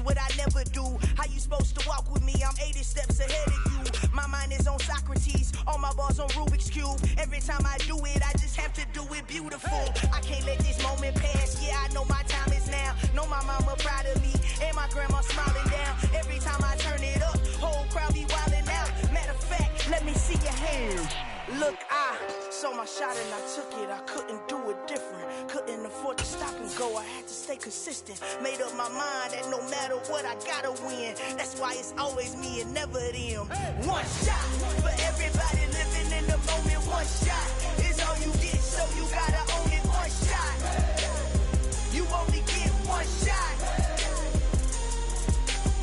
what I never do. How you supposed to walk with me? I'm 80 steps ahead of you. My mind is on Socrates, all my bars on Rubik's Cube. Every time I do it, I just have to do it beautiful. I can't let this moment pass, yeah, I know my time is now. Know my mama proud of me, and my grandma smiling down. Every time I turn it up, whole crowd be wildin' out. Matter of fact, let me see your hands. Look, I saw my shot and I took it. I couldn't do it different. Couldn't afford to stop and go. I had to stay consistent. Made up my mind that no matter what, I gotta win. That's why it's always me and never them. One shot for everybody living in the moment. One shot is all you get, so you gotta own it. One shot. You only get one shot.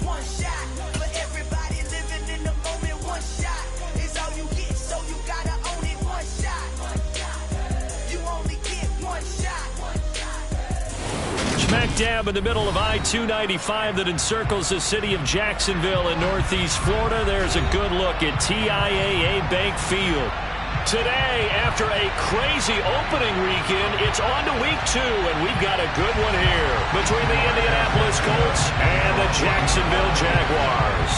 One shot for everybody living in the moment. One shot is all you get, so you gotta own it. One shot. You only get one shot. Smack dab in the middle of I-295 that encircles the city of Jacksonville in northeast Florida. There's a good look at TIAA Bank Field. Today, after a crazy opening weekend, it's on to week 2, and we've got a good one here between the Indianapolis Colts and the Jacksonville Jaguars.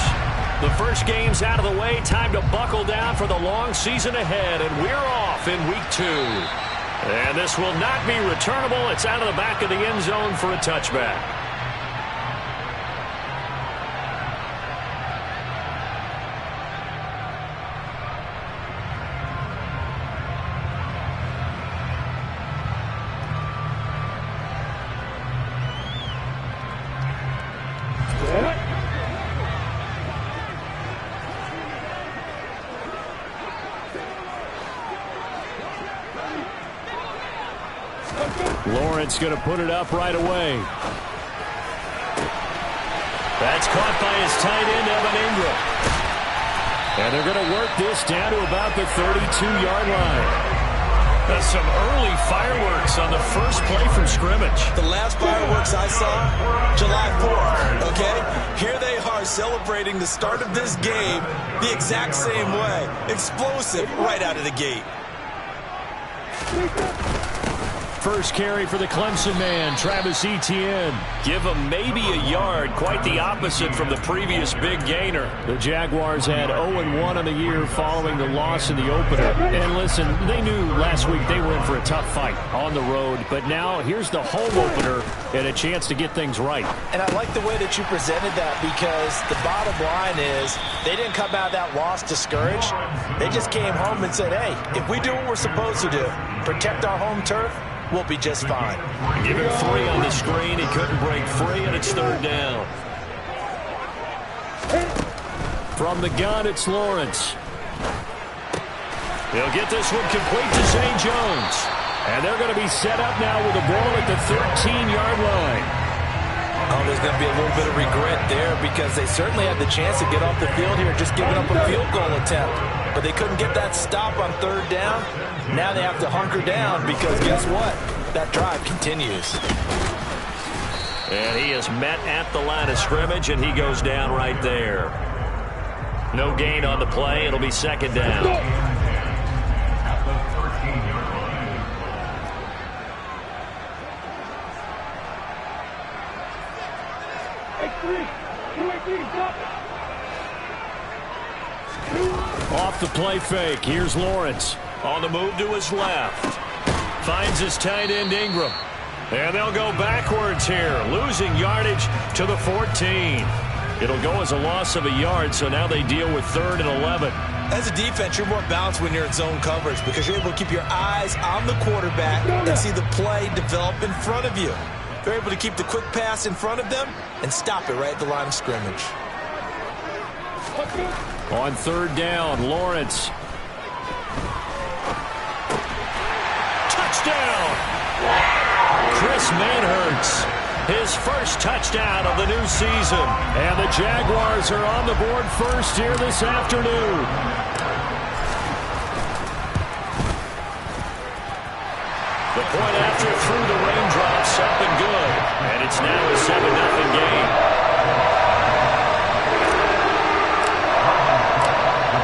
The first game's out of the way. Time to buckle down for the long season ahead, and we're off in week 2. And this will not be returnable. It's out of the back of the end zone for a touchback. Lawrence going to put it up right away. That's caught by his tight end, Evan Ingram. And they're going to work this down to about the 32-yard line. That's some early fireworks on the first play from scrimmage. The last fireworks I saw, July 4th, okay? Here they are celebrating the start of this game the exact same way. Explosive right out of the gate. First carry for the Clemson man, Travis Etienne. Give him maybe a yard, quite the opposite from the previous big gainer. The Jaguars had 0-1 on the year following the loss in the opener. And listen, they knew last week they were in for a tough fight on the road, but now here's the home opener and a chance to get things right. And I like the way that you presented that, because the bottom line is they didn't come out of that loss discouraged. They just came home and said, hey, if we do what we're supposed to do, protect our home turf, we'll be just fine. Give him 3 on the screen. He couldn't break free, and it's third down. From the gun, it's Lawrence. He'll get this one complete to St. Jones. And they're going to be set up now with the ball at the 13-yard line. Oh, there's going to be a little bit of regret there, because they certainly had the chance to get off the field here, just giving up a field goal attempt. But they couldn't get that stop on third down. Now they have to hunker down, because guess what? That drive continues. And he is met at the line of scrimmage, and he goes down right there. No gain on the play. It'll be second down. Off the play fake, here's Lawrence. On the move to his left. Finds his tight end Ingram. And they'll go backwards here, losing yardage to the 14. It'll go as a loss of a yard, so now they deal with 3rd and 11. As a defense, you're more balanced when you're in zone coverage, because you're able to keep your eyes on the quarterback and see the play develop in front of you. They're able to keep the quick pass in front of them and stop it right at the line of scrimmage. On 3rd down, Lawrence. Touchdown! Chris Manhertz, his first touchdown of the new season. And the Jaguars are on the board first here this afternoon. The point after through the raindrops, up and good. And it's now a 7-0 game.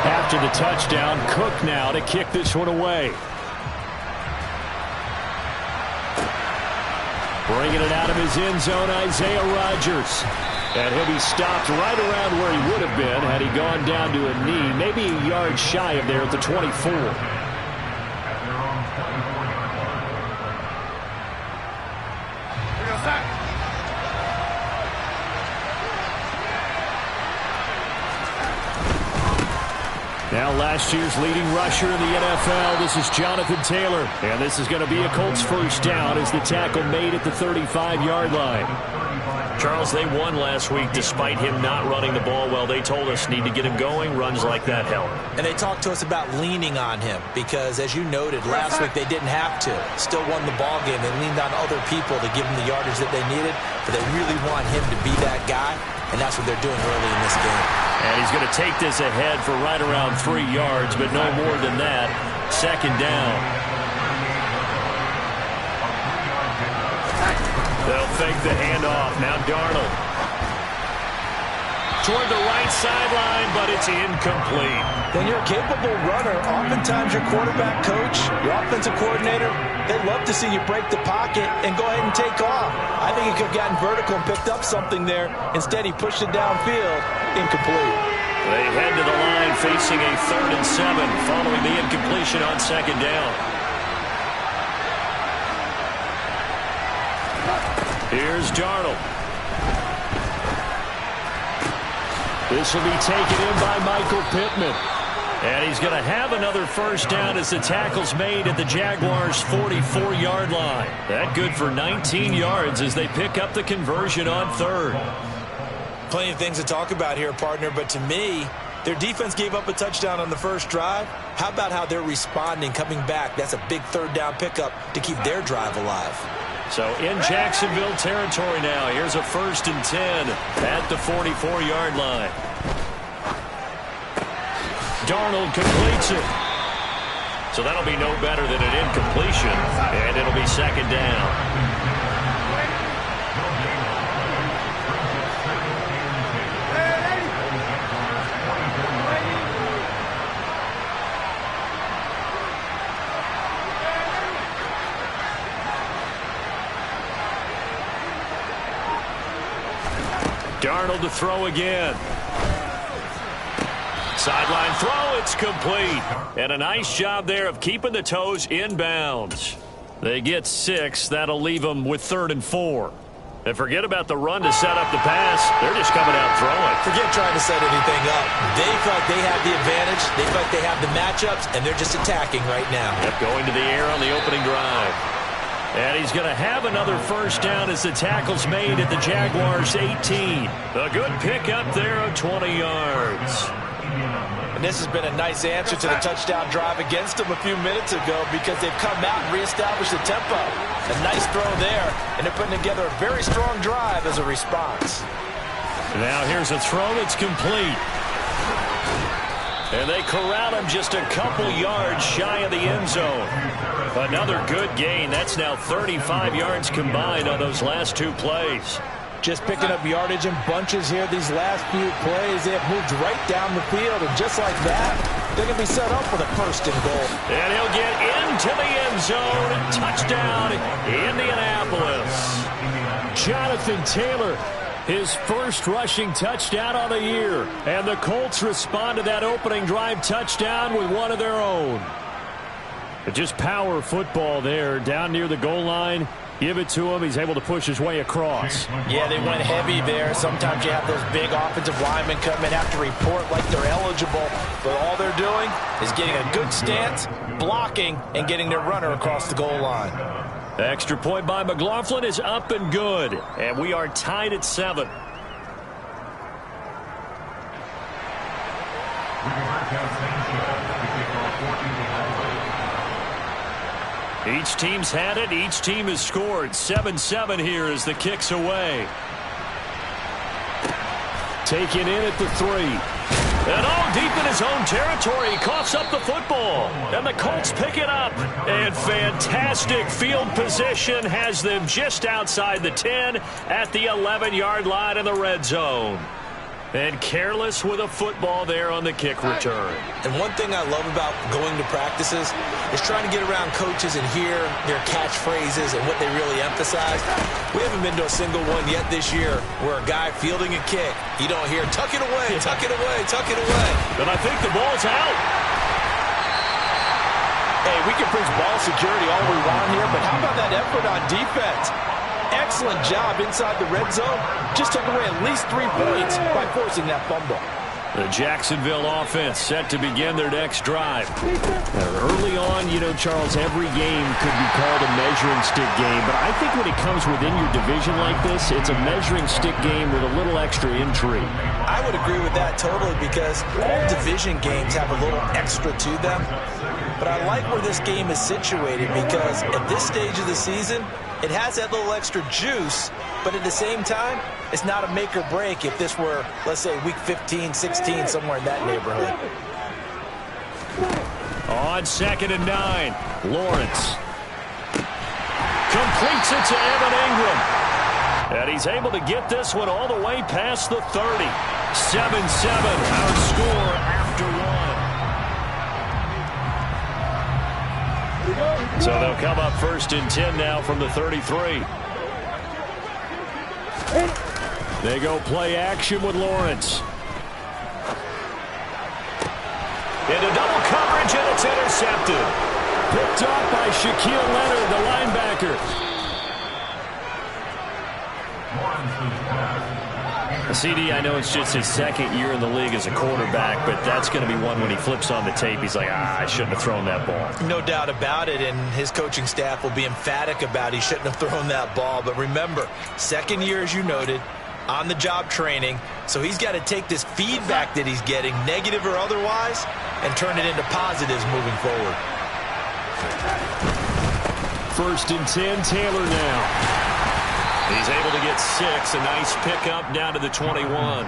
After the touchdown, Cook now to kick this one away. Bringing it out of his end zone, Isaiah Rodgers. And he'll be stopped right around where he would have been had he gone down to a knee, maybe a yard shy of there at the 24. Now last year's leading rusher in the NFL, this is Jonathan Taylor. And this is going to be a Colts first down as the tackle made at the 35-yard line. Charles, they won last week despite him not running the ball well. They told us need to get him going. Runs like that help. And they talked to us about leaning on him because, as you noted, last week they didn't have to. Still won the ball game. They leaned on other people to give him the yardage that they needed, but they really want him to be that guy, and that's what they're doing early in this game. And he's going to take this ahead for right around 3 yards, but no more than that. Second down. They'll fake the handoff. Now Darnold. Toward the right sideline, but it's incomplete. When you're a capable runner, oftentimes your quarterback coach, your offensive coordinator, they love to see you break the pocket and go ahead and take off. I think he could have gotten vertical and picked up something there. Instead, he pushed it downfield. Incomplete. They head to the line facing a 3rd and 7 following the incompletion on second down. Here's Darnold. This will be taken in by Michael Pittman. And he's going to have another first down as the tackle's made at the Jaguars' 44-yard line. That good for 19 yards as they pick up the conversion on 3rd. Plenty of things to talk about here, partner, but to me, their defense gave up a touchdown on the first drive. How about how they're responding, coming back? That's a big 3rd down pickup to keep their drive alive. So in Jacksonville territory now. Here's a 1st and 10 at the 44-yard line. Darnold completes it. So that'll be no better than an incompletion, and it'll be second down. Darnold to throw again. Sideline throw, it's complete. And a nice job there of keeping the toes inbounds. They get 6. That'll leave them with 3rd and 4. And forget about the run to set up the pass. They're just coming out throwing. Forget trying to set anything up. They feel like they have the advantage. They feel like they have the matchups, and they're just attacking right now. Yep, going to the air on the opening drive. And he's going to have another first down as the tackle's made at the Jaguars' 18. A good pickup there of 20 yards. And this has been a nice answer to the touchdown drive against them a few minutes ago because they've come out and reestablished the tempo. A nice throw there, and they're putting together a very strong drive as a response. Now here's a throw that's complete. And they corral him just a couple yards shy of the end zone. Another good gain. That's now 35 yards combined on those last 2 plays. Just picking up yardage in bunches here these last few plays. They have moved right down the field, and just like that, they're going to be set up for the 1st and goal. And he'll get into the end zone. Touchdown, Indianapolis. Jonathan Taylor, his first rushing touchdown on the year. And the Colts respond to that opening drive touchdown with one of their own. Just power football there down near the goal line. Give it to him. He's able to push his way across. Yeah, they went heavy there. Sometimes you have those big offensive linemen come in, have to report like they're eligible. But all they're doing is getting a good stance, blocking, and getting their runner across the goal line. The extra point by McLaughlin is up and good. And we are tied at 7. Each team's had it. Each team has scored. 7-7 here as the kick's away. Taken in at the 3. And all deep in his own territory. He coughs up the football. And the Colts pick it up. And fantastic field position has them just outside the 10 at the 11-yard line in the red zone. And careless with a football there on the kick return. And one thing I love about going to practices is trying to get around coaches and hear their catchphrases and what they really emphasize. We haven't been to a single one yet this year where a guy fielding a kick, you don't hear, tuck it away, tuck it away, tuck it away. And I think the ball's out. Hey, we can preach ball security all we want here, but how about that effort on defense? Excellent job inside the red zone. Just took away at least 3 points by forcing that fumble. The Jacksonville offense set to begin their next drive. Early on, you know, Charles, every game could be called a measuring stick game, but I think when it comes within your division like this, it's a measuring stick game with a little extra intrigue. I would agree with that totally because all division games have a little extra to them. But I like where this game is situated because at this stage of the season, it has that little extra juice, but at the same time, it's not a make or break if this were, let's say, week 15, 16, somewhere in that neighborhood. On 2nd and 9, Lawrence completes it to Evan Ingram. And he's able to get this one all the way past the 30. 7-7, our score after one. So they'll come up 1st and 10 now from the 33. They go play action with Lawrence. Into double coverage, and it's intercepted. Picked off by Shaquille Leonard, the linebacker. CD, I know it's just his 2nd year in the league as a quarterback, but that's going to be one when he flips on the tape, he's like, I shouldn't have thrown that ball. No doubt about it, and his coaching staff will be emphatic about he shouldn't have thrown that ball. But remember, 2nd year, as you noted, on-the-job training, so he's got to take this feedback that he's getting, negative or otherwise, and turn it into positives moving forward. 1st and 10, Taylor now. He's able to get 6. A nice pickup down to the 21.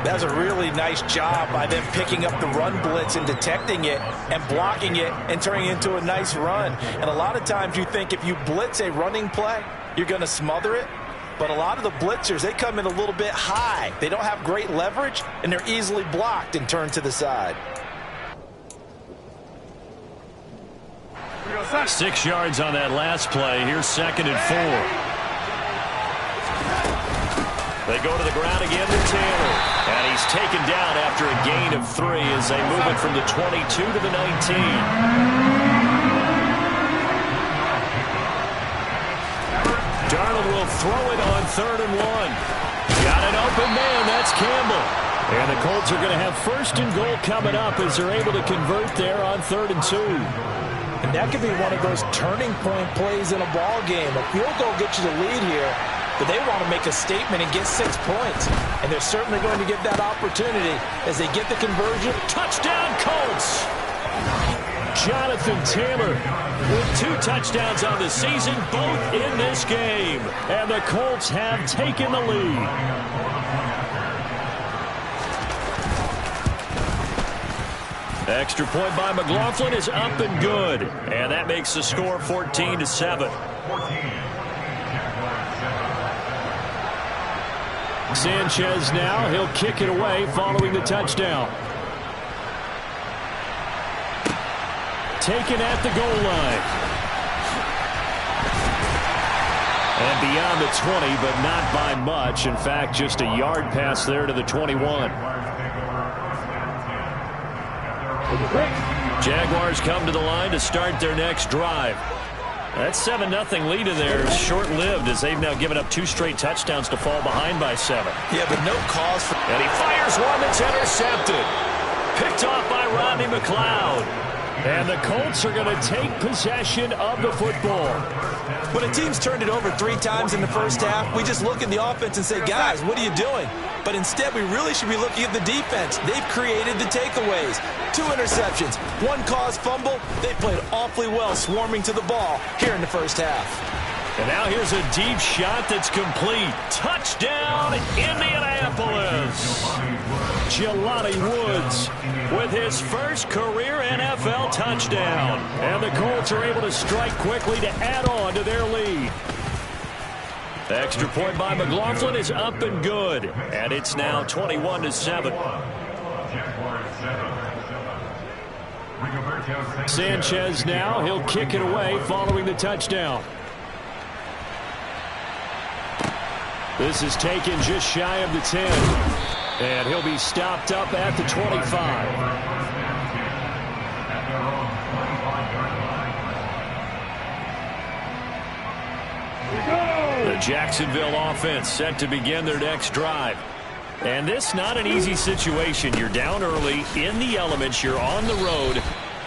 That's a really nice job by them picking up the run blitz and detecting it and blocking it and turning it into a nice run. And a lot of times you think if you blitz a running play, you're going to smother it. But a lot of the blitzers, they come in a little bit high. They don't have great leverage, and they're easily blocked and turned to the side. 6 yards on that last play. Here's 2nd and 4. They go to the ground again to Taylor. And he's taken down after a gain of 3 as they move it from the 22 to the 19. Darnold will throw it on 3rd and 1. Got an open man. That's Campbell. And the Colts are going to have 1st and goal coming up as they're able to convert there on 3rd and 2. And that could be one of those turning point plays in a ball game. A field goal gets you the lead here, but they want to make a statement and get 6 points. And they're certainly going to get that opportunity as they get the conversion. Touchdown, Colts! Jonathan Taylor with 2 touchdowns on the season, both in this game. And the Colts have taken the lead. Extra point by McLaughlin is up and good. And that makes the score 14-7. Sanchez now, he'll kick it away following the touchdown. Taken at the goal line. And beyond the 20, but not by much. In fact, just a yard pass there to the 21. Jaguars come to the line to start their next drive. That 7-0 lead in there is short-lived as they've now given up 2 straight touchdowns to fall behind by 7. Yeah, but no cause for... And he fires one that's intercepted. Picked off by Rodney McLeod. And the Colts are going to take possession of the football. When a team's turned it over 3 times in the first half, we just look at the offense and say, guys, what are you doing? But instead, we really should be looking at the defense. They've created the takeaways. 2 interceptions, 1 caused fumble. They played awfully well swarming to the ball here in the first half. And now here's a deep shot that's complete. Touchdown, Indianapolis. Jelani Woods with his first career NFL touchdown. And the Colts are able to strike quickly to add on to their lead. Extra point by McLaughlin is up and good. And it's now 21-7. Sanchez now. He'll kick it away following the touchdown. This is taken just shy of the 10. And he'll be stopped up at the 25. The Jacksonville offense set to begin their next drive. And this not an easy situation. You're down early, in the elements, you're on the road.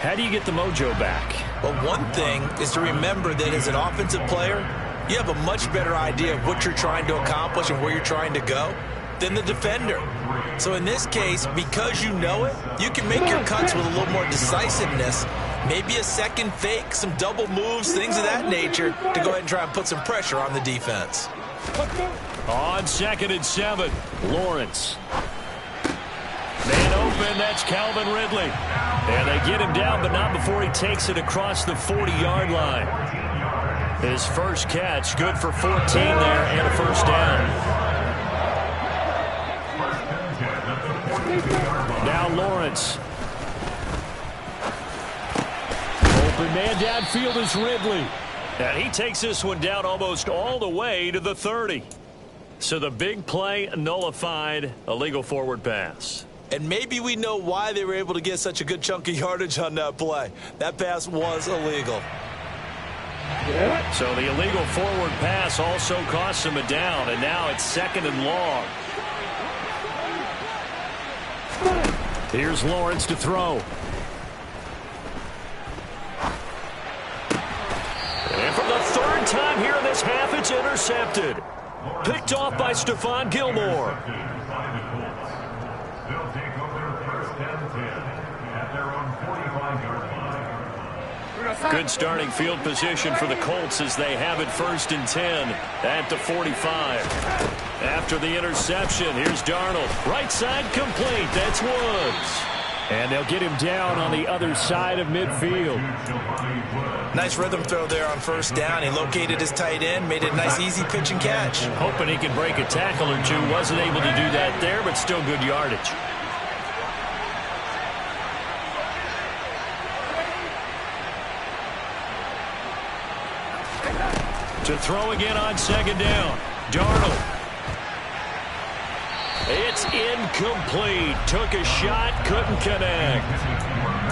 How do you get the mojo back? Well, one thing is to remember that as an offensive player, you have a much better idea of what you're trying to accomplish and where you're trying to go than the defender. So in this case, because you know it, you can make your cuts with a little more decisiveness. Maybe a second fake, some double moves, things of that nature to go ahead and try and put some pressure on the defense. On 2nd and 7, Lawrence. Man open, that's Calvin Ridley. And they get him down, but not before he takes it across the 40-yard line. His first catch, good for 14 there and a first down. Now Lawrence. Open man downfield is Ridley. And he takes this one down almost all the way to the 30. So the big play nullified, a legal forward pass. And maybe we know why they were able to get such a good chunk of yardage on that play. That pass was illegal. So the illegal forward pass also costs him a down, and now it's 2nd and long. Here's Lawrence to throw. And for the 3rd time here in this half, it's intercepted. Picked off by Stephon Gilmore. Good starting field position for the Colts as they have it 1st and 10 at the 45. After the interception, here's Darnold. Right side complete. That's Woods. And they'll get him down on the other side of midfield. Nice rhythm throw there on 1st down. He located his tight end, made it a nice easy pitch and catch. Hoping he could break a tackle or two. Wasn't able to do that there, but still good yardage. To throw again on 2nd down. Darnold. It's incomplete. Took a shot, couldn't connect.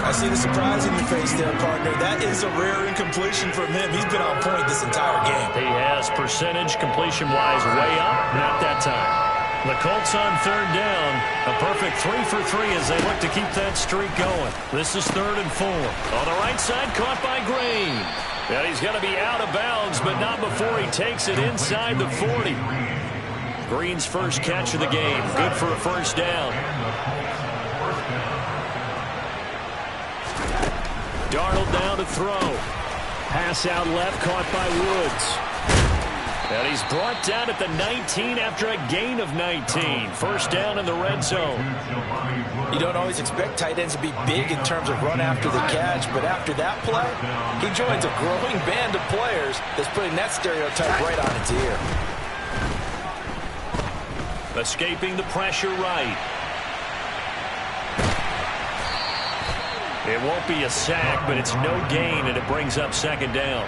I see the surprise in your face there, partner. That is a rare incompletion from him. He's been on point this entire game. He has percentage completion-wise way up. Not that time. The Colts on 3rd down. A perfect 3 for 3 as they look to keep that streak going. This is 3rd and 4. On the right side, caught by Green. And he's going to be out of bounds, but not before he takes it inside the 40. Green's first catch of the game. Good for a 1st down. Darnold down to throw. Pass out left, caught by Woods. And he's brought down at the 19 after a gain of 19. 1st down in the red zone. You don't always expect tight ends to be big in terms of run after the catch, but after that play, he joins a growing band of players that's putting that stereotype right on its ear. Escaping the pressure right. It won't be a sack, but it's no gain, and it brings up 2nd down.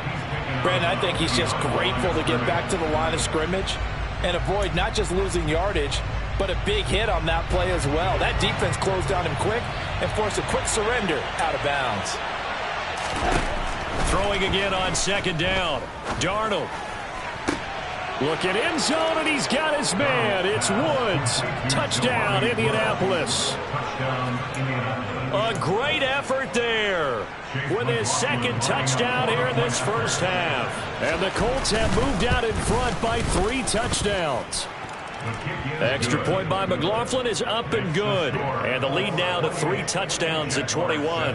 Brandon, I think he's just grateful to get back to the line of scrimmage and avoid not just losing yardage, but a big hit on that play as well. That defense closed down him quick and forced a quick surrender out of bounds. Throwing again on 2nd down. Darnold. Looking end zone, and he's got his man. It's Woods. Touchdown, Indianapolis. A great effort there with his 2nd touchdown here in this 1st half. And the Colts have moved out in front by 3 touchdowns. Extra point by McLaughlin is up and good. And the lead now to 3 touchdowns at 21.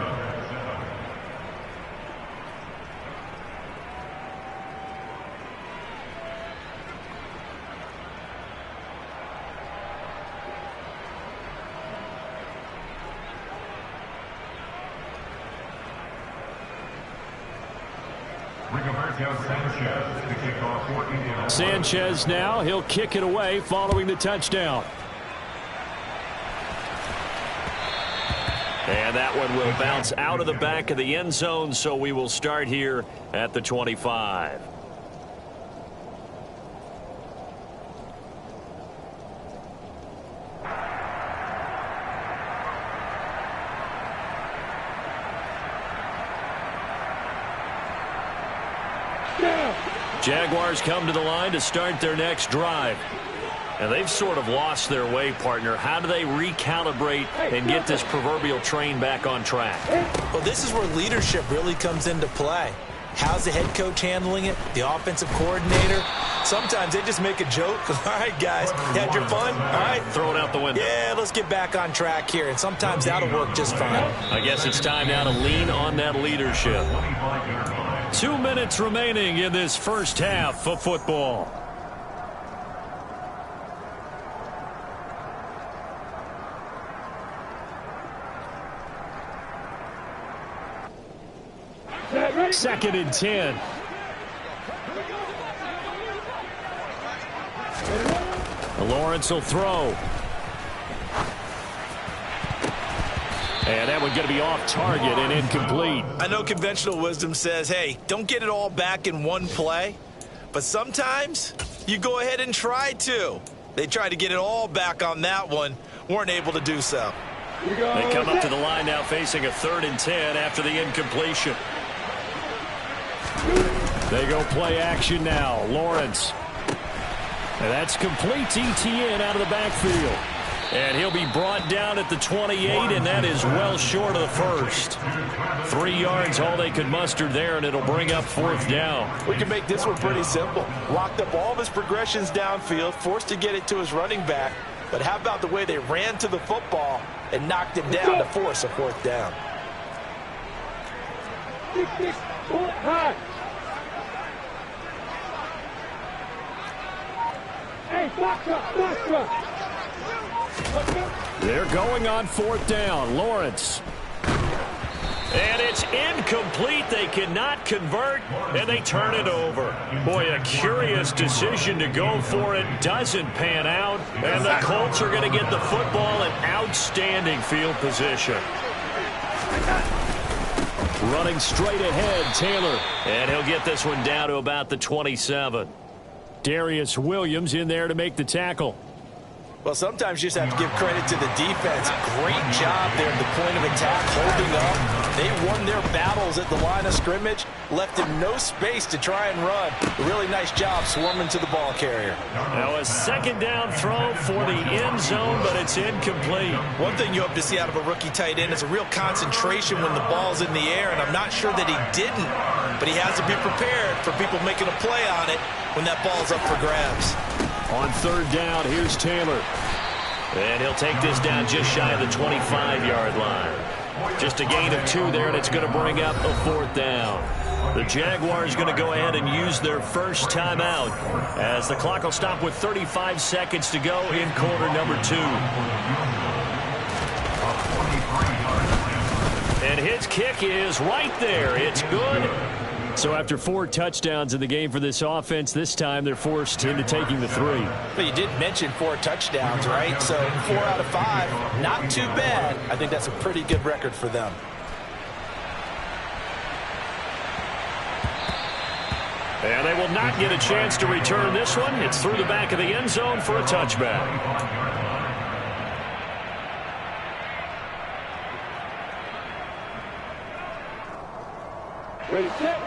Sanchez now, he'll kick it away following the touchdown. And that one will bounce out of the back of the end zone, so we will start here at the 25. Jaguars come to the line to start their next drive. And they've sort of lost their way, partner. How do they recalibrate and get this proverbial train back on track? Well, this is where leadership really comes into play. How's the head coach handling it? The offensive coordinator? Sometimes they just make a joke. All right, guys, you had your fun? All right. Throw it out the window. Yeah, let's get back on track here. And sometimes that'll work just fine. I guess it's time now to lean on that leadership. 2 minutes remaining in this first half of football. Second and 10. Lawrence will throw. And that one's going to be off target and incomplete. I know conventional wisdom says, hey, don't get it all back in one play. But sometimes you go ahead and try to. They tried to get it all back on that one. Weren't able to do so. They come up to the line now facing a 3rd and 10 after the incompletion. They go play action now. Lawrence. And that's complete to Etienne out of the backfield. And he'll be brought down at the 28, and that is well short of the first. 3 yards, all they could muster there, and it'll bring up 4th down. We can make this one pretty simple. Locked up all of his progressions downfield, forced to get it to his running back. But how about the way they ran to the football and knocked him down to force a 4th down? They're going on 4th down. Lawrence. And it's incomplete. They cannot convert, and they turn it over. Boy, a curious decision to go for it. Doesn't pan out, and the Colts are going to get the football in outstanding field position. Running straight ahead, Taylor. And he'll get this one down to about the 27. Darius Williams in there to make the tackle. Well, sometimes you just have to give credit to the defense. Great job there at the point of attack, holding up. They won their battles at the line of scrimmage, left him no space to try and run. A really nice job swarming to the ball carrier. Now a 2nd down throw for the end zone, but it's incomplete. One thing you hope to see out of a rookie tight end is a real concentration when the ball's in the air, and I'm not sure that he didn't, but he has to be prepared for people making a play on it when that ball's up for grabs. On 3rd down, here's Taylor. And he'll take this down just shy of the 25-yard line. Just a gain of 2 there, and it's going to bring up a 4th down. The Jaguars going to go ahead and use their first timeout as the clock will stop with 35 seconds to go in quarter number 2. And his kick is right there. It's good. So after 4 touchdowns in the game for this offense, this time they're forced into taking the 3. But you did mention 4 touchdowns, right? So 4 out of 5, not too bad. I think that's a pretty good record for them. And they will not get a chance to return this one. It's through the back of the end zone for a touchback. Ready, set.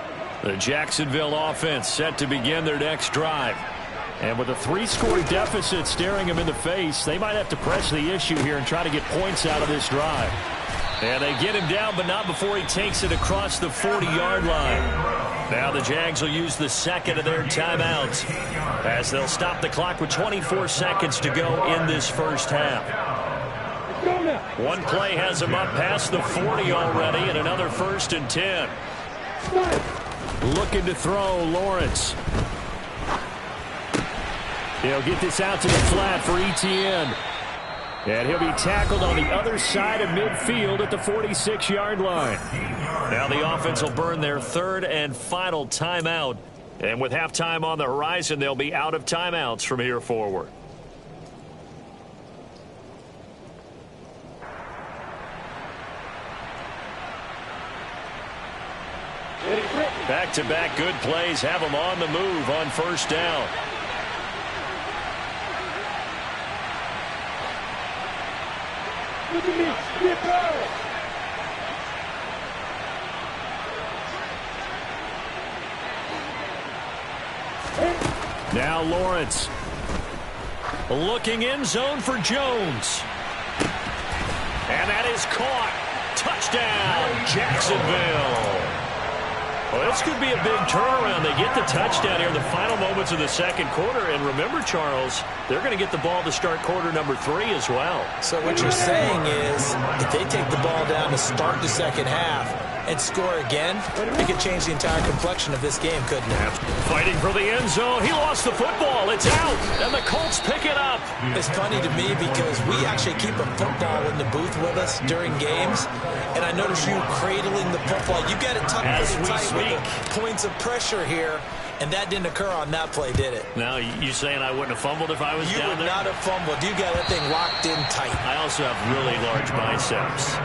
The Jacksonville offense set to begin their next drive. And with a 3-score deficit staring them in the face, they might have to press the issue here and try to get points out of this drive. And they get him down, but not before he takes it across the 40-yard line. Now the Jags will use the 2nd of their timeouts as they'll stop the clock with 24 seconds to go in this first half. One play has him up past the 40 already, and another 1st and 10. Looking to throw, Lawrence. He'll get this out to the flat for Etienne. And he'll be tackled on the other side of midfield at the 46-yard line. Now the offense will burn their third and final timeout. And with halftime on the horizon, they'll be out of timeouts from here forward. Back-to-back good plays have them on the move on first down. Look at me. Get down. Now Lawrence. Looking end zone for Jones. And that is caught. Touchdown, Jacksonville. Well, this could be a big turnaround. They get the touchdown here in the final moments of the second quarter. And remember, Charles, they're going to get the ball to start quarter number 3 as well. So what you're saying is if they take the ball down to start the second half and score again, it could change the entire complexion of this game, couldn't it? Fighting for the end zone. He lost the football. It's out. And the Colts pick it up. It's funny to me because we actually keep a football in the booth with us during games. And I notice you cradling the football. You got it tucked pretty tight with the points of pressure here. And that didn't occur on that play, did it? Now, you saying I wouldn't have fumbled if I was down there? You would not have fumbled. You got that thing locked in tight. I also have really large biceps.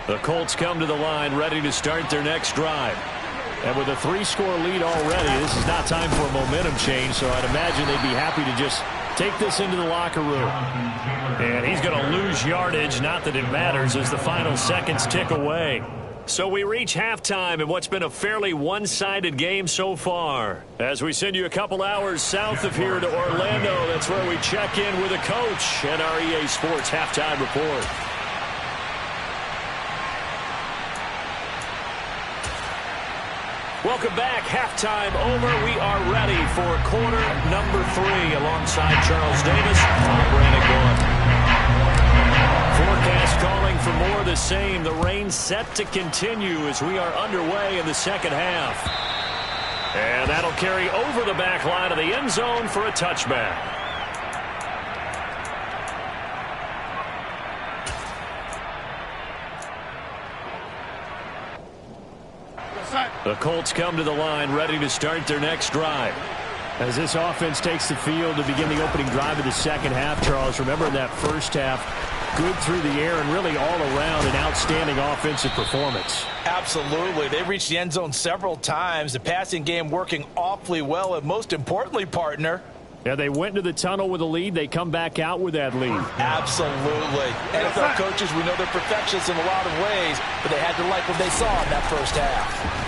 The Colts come to the line ready to start their next drive. And with a 3-score lead already, this is not time for a momentum change, so I'd imagine they'd be happy to just take this into the locker room. And he's going to lose yardage, not that it matters, as the final seconds tick away. So we reach halftime in what's been a fairly one-sided game so far. As we send you a couple hours south of here to Orlando, that's where we check in with a coach at our EA Sports Halftime Report. Welcome back. Halftime over. We are ready for quarter number 3 alongside Charles Davis. I'm Brandon Gaudin. Forecast calling for more of the same. The rain set to continue as we are underway in the second half. And that'll carry over the back line of the end zone for a touchback. The Colts come to the line ready to start their next drive. As this offense takes the field to begin the opening drive of the second half, Charles, remember in that first half, good through the air and really all around an outstanding offensive performance. Absolutely. They reached the end zone several times. The passing game working awfully well, and most importantly, partner, yeah, they went into the tunnel with a lead. They come back out with that lead. Absolutely. NFL coaches, we know they're perfectionists in a lot of ways, but they had to like what they saw in that first half.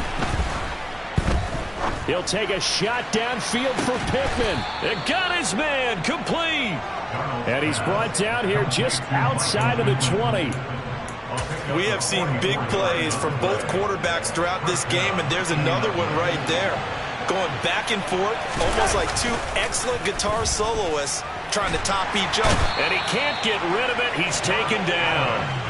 He'll take a shot downfield for Pittman. It got his man complete. And he's brought down here just outside of the 20. We have seen big plays from both quarterbacks throughout this game, and there's another one right there. Going back and forth, almost like two excellent guitar soloists trying to top each other. And he can't get rid of it. He's taken down.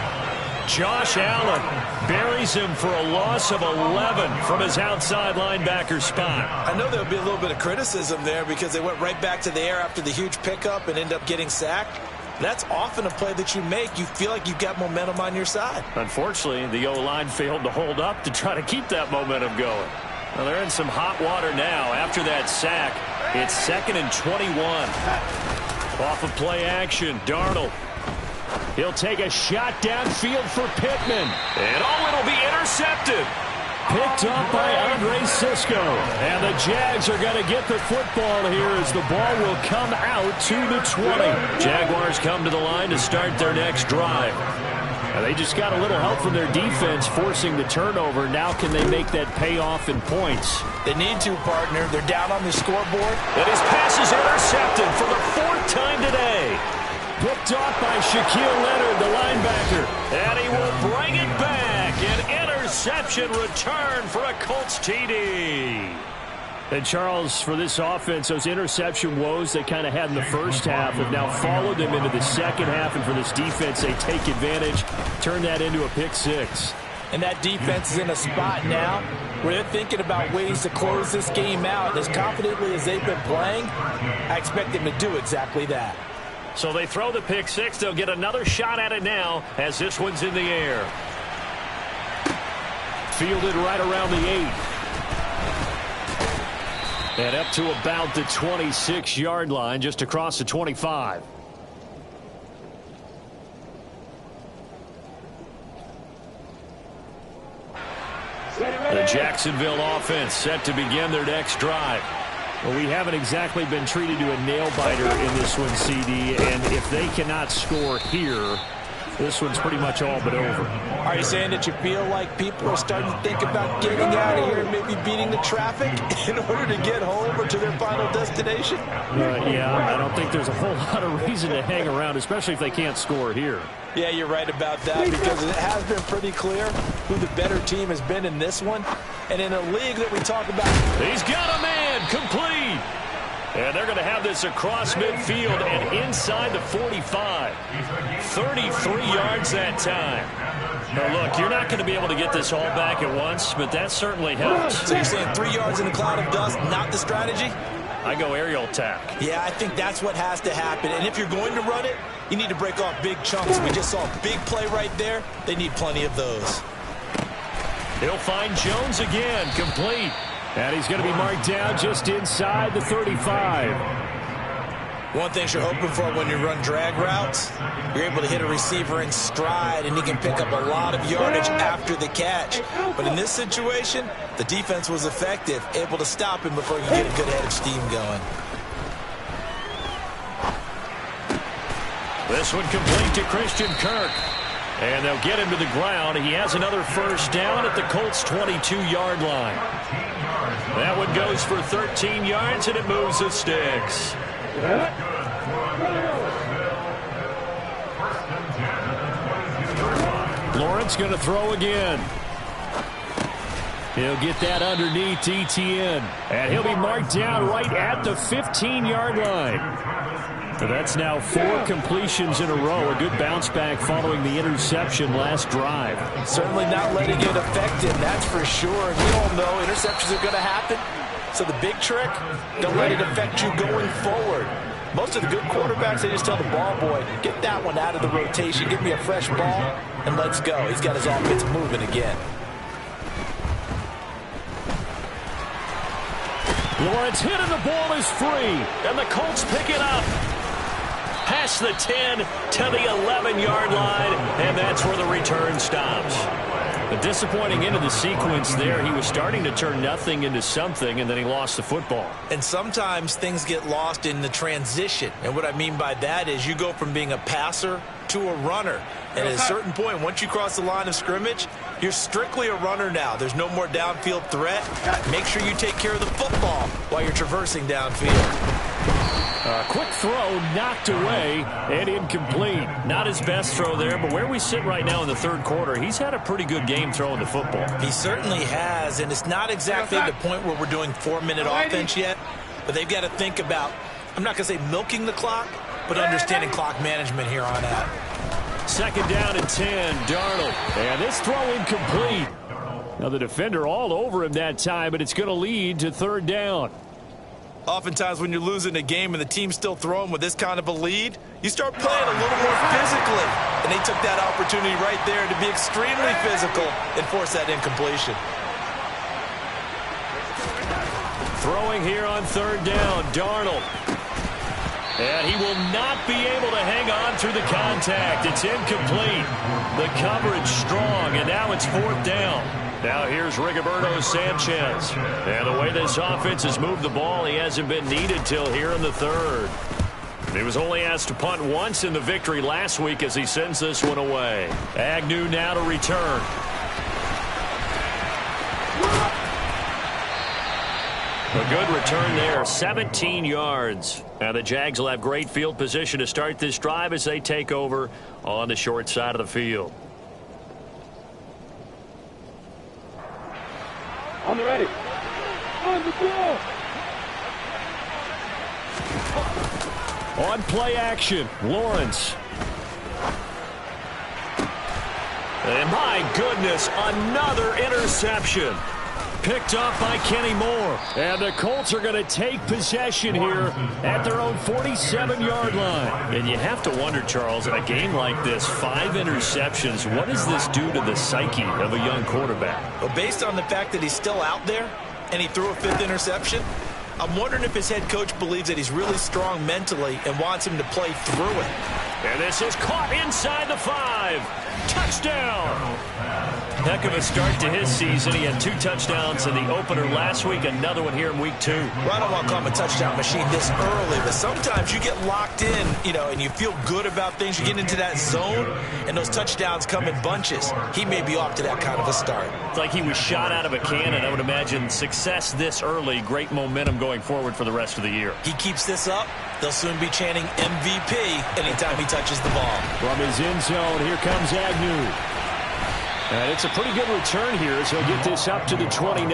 Josh Allen buries him for a loss of 11 from his outside linebacker spot. I know there'll be a little bit of criticism there because they went right back to the air after the huge pickup and end up getting sacked. That's often a play that you make. You feel like you've got momentum on your side. Unfortunately, the O-line failed to hold up to try to keep that momentum going. Well, they're in some hot water now. After that sack, it's 2nd and 21. Off of play action, Darnold. He'll take a shot downfield for Pittman. And it'll be intercepted. Picked up by Andre Cisco. And the Jags are going to get the football here as the ball will come out to the 20. Jaguars come to the line to start their next drive. And they just got a little help from their defense forcing the turnover. Now can they make that pay off in points? They need to, partner. They're down on the scoreboard. And his pass is intercepted for the 4th time today. Picked off by Shaquille Leonard, the linebacker. And he will bring it back. An interception return for a Colts TD. And, Charles, for this offense, those interception woes they kind of had in the first half have now followed them into the second half. And for this defense, they take advantage, turn that into a pick six. And that defense is in a spot now where they're thinking about ways to close this game out. And as confidently as they've been playing, I expect them to do exactly that. So they throw the pick six. They'll get another shot at it now as this one's in the air. Fielded right around the 8. And up to about the 26-yard line, just across the 25. The Jacksonville offense set to begin their next drive. Well, we haven't exactly been treated to a nail-biter in this one, CD, and if they cannot score here, this one's pretty much all but over. Are you saying that you feel like people are starting to think about getting out of here and maybe beating the traffic in order to get home or to their final destination? Yeah, I don't think there's a whole lot of reason to hang around, especially if they can't score here. Yeah, you're right about that, because it has been pretty clear who the better team has been in this one. And in a league that we talk about. He's got a man, complete. And they're going to have this across midfield and inside the 45. 33 yards that time. Now, look, you're not going to be able to get this all back at once, but that certainly helps. So you're saying 3 yards in a cloud of dust, not the strategy? I go aerial attack. Yeah, I think that's what has to happen. And if you're going to run it, you need to break off big chunks. We just saw a big play right there. They need plenty of those. He'll find Jones again, complete. And he's going to be marked down just inside the 35. One thing you're hoping for when you run drag routes, you're able to hit a receiver in stride, and he can pick up a lot of yardage after the catch. But in this situation, the defense was effective, able to stop him before he could get a good head of steam going. This one complete to Christian Kirk. And they'll get him to the ground. He has another first down at the Colts' 22-yard line. That one goes for 13 yards, and it moves the sticks. Lawrence going to throw again. He'll get that underneath Etienne. And he'll be marked down right at the 15-yard line. So that's now 4 completions in a row. A good bounce back following the interception last drive. Certainly not letting it affect him, that's for sure. And we all know interceptions are going to happen. So the big trick, don't let it affect you going forward. Most of the good quarterbacks, they just tell the ball boy, get that one out of the rotation, give me a fresh ball, and let's go. He's got his offense moving again. Lawrence hit and the ball is free. And the Colts pick it up. Past the 10 to the 11-yard line, and that's where the return stops. A disappointing end of the sequence there. He was starting to turn nothing into something, and then he lost the football. And sometimes things get lost in the transition. And what I mean by that is you go from being a passer to a runner. And at a certain point, once you cross the line of scrimmage, you're strictly a runner now. There's no more downfield threat. Make sure you take care of the football while you're traversing downfield. Quick throw knocked away and incomplete. Not his best throw there, but where we sit right now in the third quarter, he's had a pretty good game throwing the football. He certainly has, and it's not exactly the point where we're doing 4-minute offense yet, but they've got to think about, I'm not going to say milking the clock, but understanding clock management here on out. Second down and 10, Darnold. And this throw incomplete. Now the defender all over him that time, but it's going to lead to third down. Oftentimes when you're losing a game and the team's still throwing with this kind of a lead, you start playing a little more physically. And they took that opportunity right there to be extremely physical and force that incompletion. Throwing here on third down, Darnold. And he will not be able to hang on through the contact. It's incomplete. The coverage strong, and now it's fourth down. Now here's Rigoberto Sanchez. And the way this offense has moved the ball, he hasn't been needed till here in the third. He was only asked to punt once in the victory last week as he sends this one away. Agnew now to return. A good return there, 17 yards. Now the Jags will have great field position to start this drive as they take over on the short side of the field. On the ready. On the ball. On play action, Lawrence. And my goodness, another interception. Picked off by Kenny Moore. And the Colts are going to take possession here at their own 47-yard line. And you have to wonder, Charles, in a game like this, 5 interceptions, what does this do to the psyche of a young quarterback? Well, based on the fact that he's still out there and he threw a 5th interception, I'm wondering if his head coach believes that he's really strong mentally and wants him to play through it. And this is caught inside the 5. Touchdown! Heck of a start to his season. He had 2 touchdowns in the opener last week, another one here in week 2. Well, I don't want to call him a touchdown machine this early, but sometimes you get locked in, and you feel good about things. You get into that zone, and those touchdowns come in bunches. He may be off to that kind of a start. It's like he was shot out of a cannon. I would imagine success this early, great momentum going forward for the rest of the year. He keeps this up, they'll soon be chanting MVP anytime he touches the ball. From his end zone, here comes Agnew. And it's a pretty good return here as he'll get this up to the 29.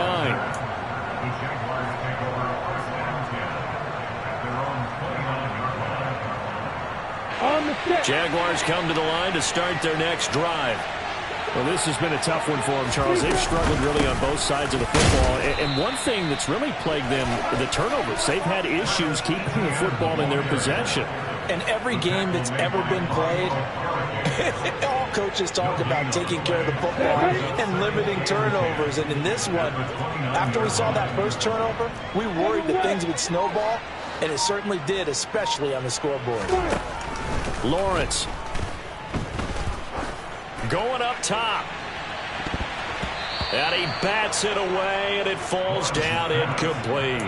Jaguars come to the line to start their next drive. Well, this has been a tough one for them, Charles. They've struggled really on both sides of the football. And one thing that's really plagued them, the turnovers. They've had issues keeping the football in their possession. And every game that's ever been played, all coaches talk about taking care of the football and limiting turnovers. And in this one, after we saw that first turnover, we worried that things would snowball, and it certainly did, especially on the scoreboard. Lawrence going up top. And he bats it away, and it falls down incomplete.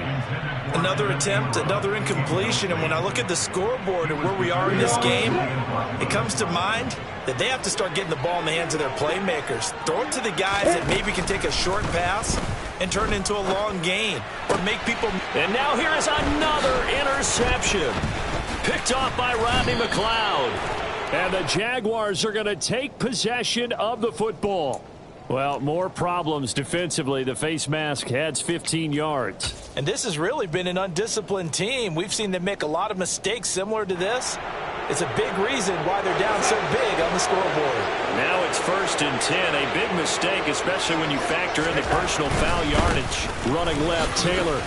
Another attempt, another incompletion, and when I look at the scoreboard and where we are in this game, it comes to mind that they have to start getting the ball in the hands of their playmakers. Throw it to the guys that maybe can take a short pass and turn it into a long gain, or make people... And now here is another interception. Picked off by Rodney McLeod. And the Jaguars are going to take possession of the football. Well, more problems defensively. The face mask adds 15 yards. And this has really been an undisciplined team. We've seen them make a lot of mistakes similar to this. It's a big reason why they're down so big on the scoreboard. Now it's 1st and 10. A big mistake, especially when you factor in the personal foul yardage. Running left, Taylor.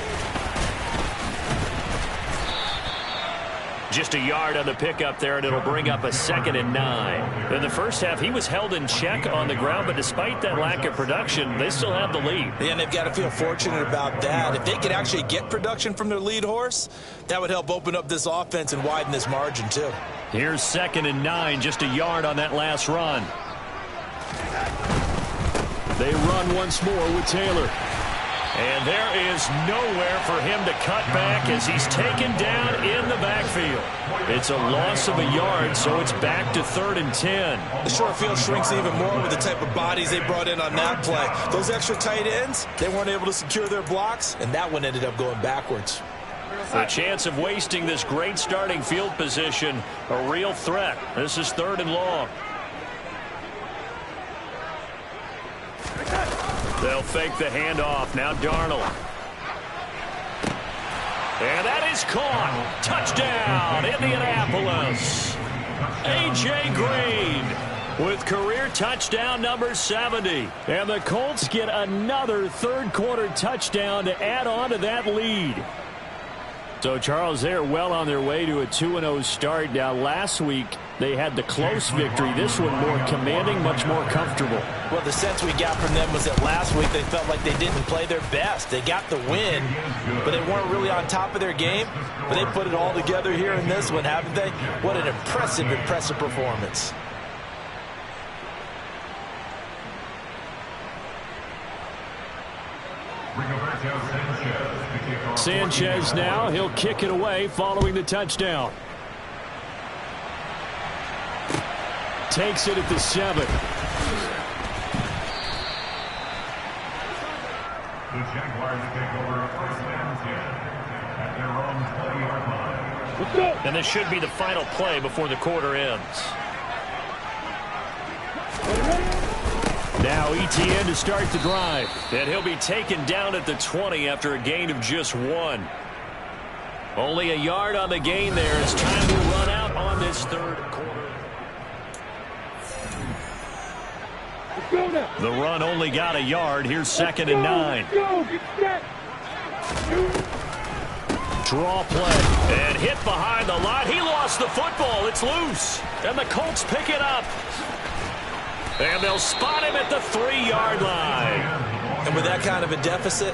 Just a yard on the pickup there, and it'll bring up a 2nd and 9. In the first half, he was held in check on the ground, but despite that lack of production, they still have the lead. Yeah, and they've got to feel fortunate about that. If they could actually get production from their lead horse, that would help open up this offense and widen this margin, too. Here's 2nd and 9, just a yard on that last run. They run once more with Taylor. And there is nowhere for him to cut back as he's taken down in the backfield. It's a loss of a yard, so it's back to 3rd and 10. The short field shrinks even more with the type of bodies they brought in on that play. Those extra tight ends, they weren't able to secure their blocks, and that one ended up going backwards. The chance of wasting this great starting field position, a real threat. This is 3rd and long. They'll fake the handoff. Now Darnold. And that is caught. Touchdown, Indianapolis. A.J. Green with career touchdown number 70. And the Colts get another 3rd quarter touchdown to add on to that lead. So, Charles, they're well on their way to a 2-0 start. Now, last week, they had the close victory. This one more commanding, much more comfortable. Well, the sense we got from them was that last week they felt like they didn't play their best. They got the win, but they weren't really on top of their game. But they put it all together here in this one, haven't they? What an impressive performance. Sanchez now, he'll kick it away following the touchdown. Takes it at the 7. The Jaguars take over 1st and 10 at their own 20-yard line. Let's go. And this should be the final play before the quarter ends. Now ETN to start the drive. And he'll be taken down at the 20 after a gain of just 1. Only a yard on the gain there. It's time on this third quarter. The run only got a yard. Here's 2nd and 9. Draw play. And hit behind the line. He lost the football. It's loose. And the Colts pick it up. And they'll spot him at the 3-yard line. And with that kind of a deficit,